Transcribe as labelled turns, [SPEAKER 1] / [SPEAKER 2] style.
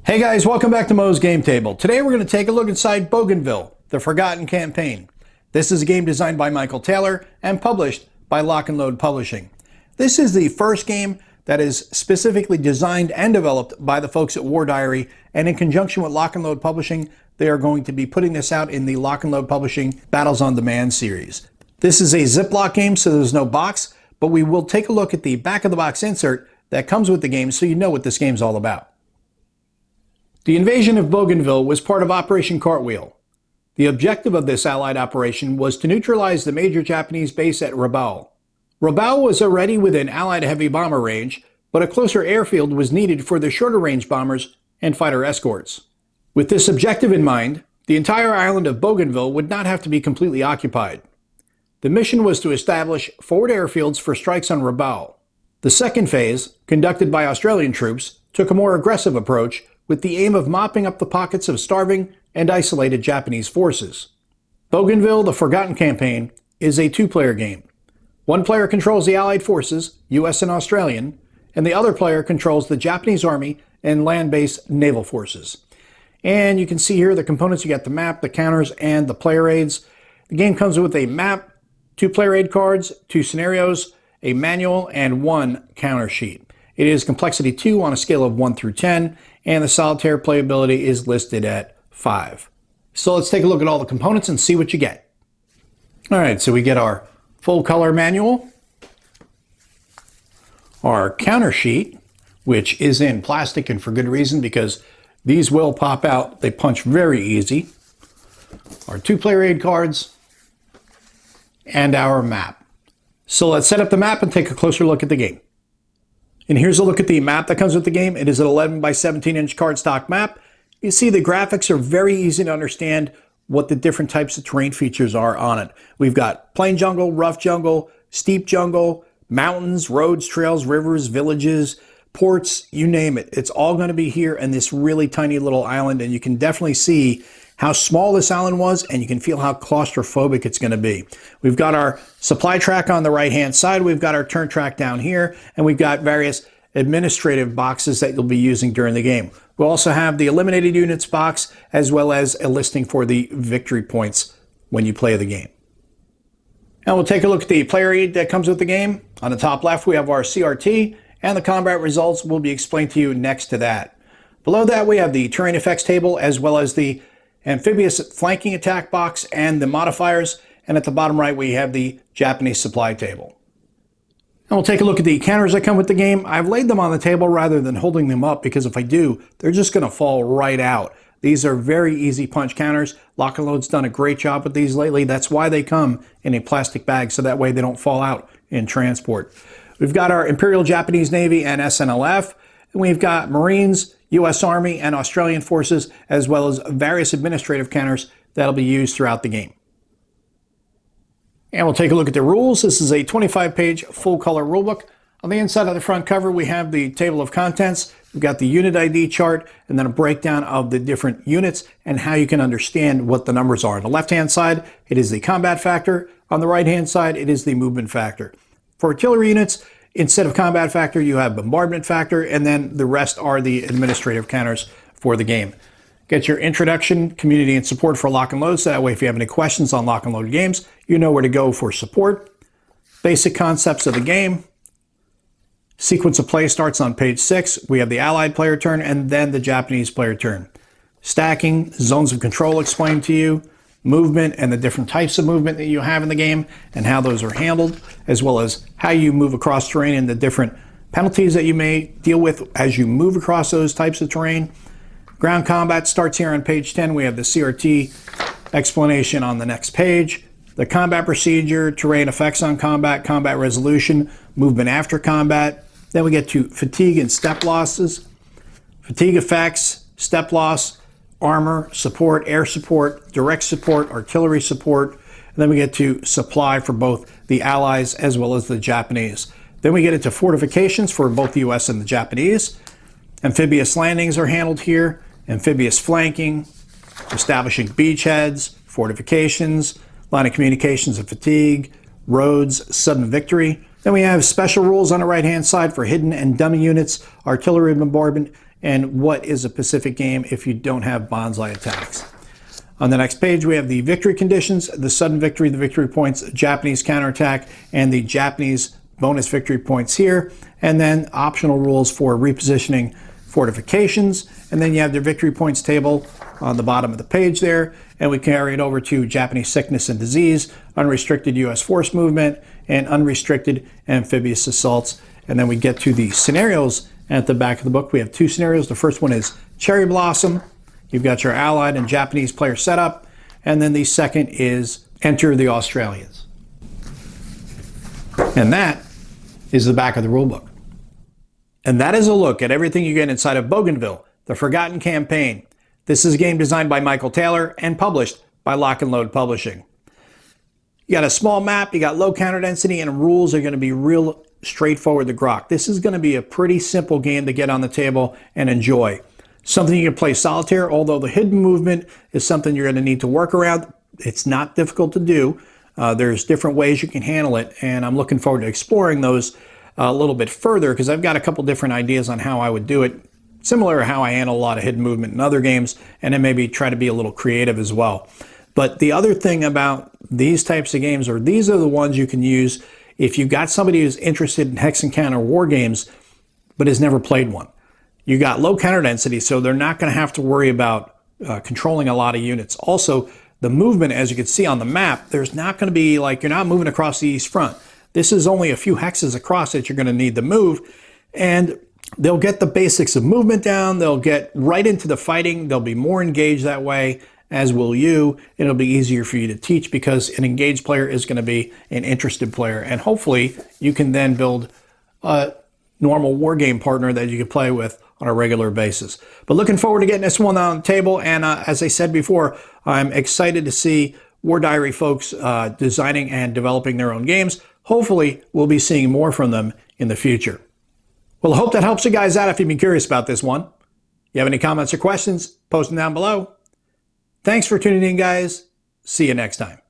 [SPEAKER 1] Hey guys, welcome back to Mo's Game Table. Today we're going to take a look inside Bougainville, the Forgotten Campaign. This is a game designed by Michael Taylor and published by Lock and Load Publishing. This is the first game that is specifically designed and developed by the folks at War Diary, and in conjunction with Lock and Load Publishing, they are going to be putting this out in the Lock and Load Publishing Battles on Demand series. This is a Ziploc game, so there's no box, but we will take a look at the back of the box insert that comes with the game so you know what this game's all about. The invasion of Bougainville was part of Operation Cartwheel. The objective of this Allied operation was to neutralize the major Japanese base at Rabaul. Rabaul was already within Allied heavy bomber range, but a closer airfield was needed for the shorter range bombers and fighter escorts. With this objective in mind, the entire island of Bougainville would not have to be completely occupied. The mission was to establish forward airfields for strikes on Rabaul. The second phase, conducted by Australian troops, took a more aggressive approach with the aim of mopping up the pockets of starving and isolated Japanese forces. Bougainville, the Forgotten Campaign, is a two-player game. One player controls the Allied forces, US and Australian, and the other player controls the Japanese Army and land-based naval forces. And you can see here the components. You got the map, the counters, and the player aids. The game comes with a map, 2 player aid cards, 2 scenarios, a manual, and 1 counter sheet. It is complexity 2 on a scale of 1 through 10, and the solitaire playability is listed at 5. So let's take a look at all the components and see what you get. All right, so we get our full color manual, our counter sheet, which is in plastic and for good reason because these will pop out. They punch very easy. Our 2 player aid cards, and our map. So let's set up the map and take a closer look at the game. And here's a look at the map that comes with the game. It is an 11 by 17 inch cardstock map. You see the graphics are very easy to understand what the different types of terrain features are on it. We've got plain jungle, rough jungle, steep jungle, mountains, roads, trails, rivers, villages, ports, you name it. It's all going to be here in this really tiny little island, and you can definitely see how small this island was, and you can feel how claustrophobic it's going to be. We've got our supply track on the right-hand side. We've got our turn track down here, and we've got various administrative boxes that you'll be using during the game. We'll also have the eliminated units box, as well as a listing for the victory points when you play the game. And we'll take a look at the player aid that comes with the game. On the top left, we have our CRT, and the combat results will be explained to you next to that. Below that, we have the terrain effects table, as well as the amphibious flanking attack box and the modifiers, and at the bottom right we have the Japanese supply table. And we'll take a look at the counters that come with the game. I've laid them on the table rather than holding them up because if I do, they're just going to fall right out. These are very easy punch counters. Lock and Load's done a great job with these lately. That's why they come in a plastic bag, so that way they don't fall out in transport. We've got our Imperial Japanese Navy and SNLF, and we've got Marines, US Army, and Australian forces, as well as various administrative counters that'll be used throughout the game. And we'll take a look at the rules. This is a 25-page full-color rulebook. On the inside of the front cover, we have the table of contents. We've got the unit ID chart, and then a breakdown of the different units and how you can understand what the numbers are. On the left-hand side, it is the combat factor. On the right-hand side, it is the movement factor. For artillery units, instead of combat factor, you have bombardment factor, and then the rest are the administrative counters for the game. Get your introduction, community, and support for Lock and Load, so that way if you have any questions on Lock and Load games, you know where to go for support. Basic concepts of the game. Sequence of play starts on page 6. We have the Allied player turn and then the Japanese player turn. Stacking, zones of control explained to you. Movement and the different types of movement that you have in the game and how those are handled, as well as how you move across terrain and the different penalties that you may deal with as you move across those types of terrain. Ground combat starts here on page 10. We have the CRT explanation on the next page. The combat procedure, terrain effects on combat, combat resolution, movement after combat. Then we get to fatigue and step losses. Fatigue effects, step loss, armor, support, air support, direct support, artillery support, and then we get to supply for both the Allies as well as the Japanese. Then we get into fortifications for both the US and the Japanese. Amphibious landings are handled here, amphibious flanking, establishing beachheads, fortifications, line of communications and fatigue, roads, sudden victory. Then we have special rules on the right-hand side for hidden and dummy units, artillery bombardment, and what is a Pacific game if you don't have bonsai attacks. On the next page, we have the victory conditions, the sudden victory, the victory points, Japanese counterattack, and the Japanese bonus victory points here, and then optional rules for repositioning fortifications. And then you have the victory points table on the bottom of the page there, and we carry it over to Japanese sickness and disease, unrestricted U.S. force movement, and unrestricted amphibious assaults. And then we get to the scenarios at the back of the book. We have 2 scenarios. The first one is Cherry Blossom. You've got your Allied and Japanese player setup. And then the second is Enter the Australians. And that is the back of the rulebook. And that is a look at everything you get inside of Bougainville, the Forgotten Campaign. This is a game designed by Michael Taylor and published by Lock and Load Publishing. You got a small map, you got low counter density, and rules are going to be real straightforward to grok. This is going to be a pretty simple game to get on the table and enjoy. Something you can play solitaire, although the hidden movement is something you're going to need to work around. It's not difficult to do. There's different ways you can handle it, and I'm looking forward to exploring those a little bit further because I've got a couple different ideas on how I would do it, similar to how I handle a lot of hidden movement in other games, and then maybe try to be a little creative as well. But the other thing about these types of games, or these are the ones you can use if you've got somebody who's interested in hex and counter war games but has never played one. You got low counter density, so they're not going to have to worry about controlling a lot of units. Also, the movement, as you can see on the map, there's not going to be like, you're not moving across the east front. This is only a few hexes across that you're going to need to move, and they'll get the basics of movement down. They'll get right into the fighting. They'll be more engaged that way, as will you. It'll be easier for you to teach because an engaged player is going to be an interested player, and hopefully you can then build a normal war game partner that you can play with on a regular basis. But looking forward to getting this one on the table, and as I said before, I'm excited to see War Diary folks designing and developing their own games. Hopefully we'll be seeing more from them in the future. Well, I hope that helps you guys out if you've been curious about this one. You have any comments or questions, post them down below. Thanks for tuning in, guys. See you next time.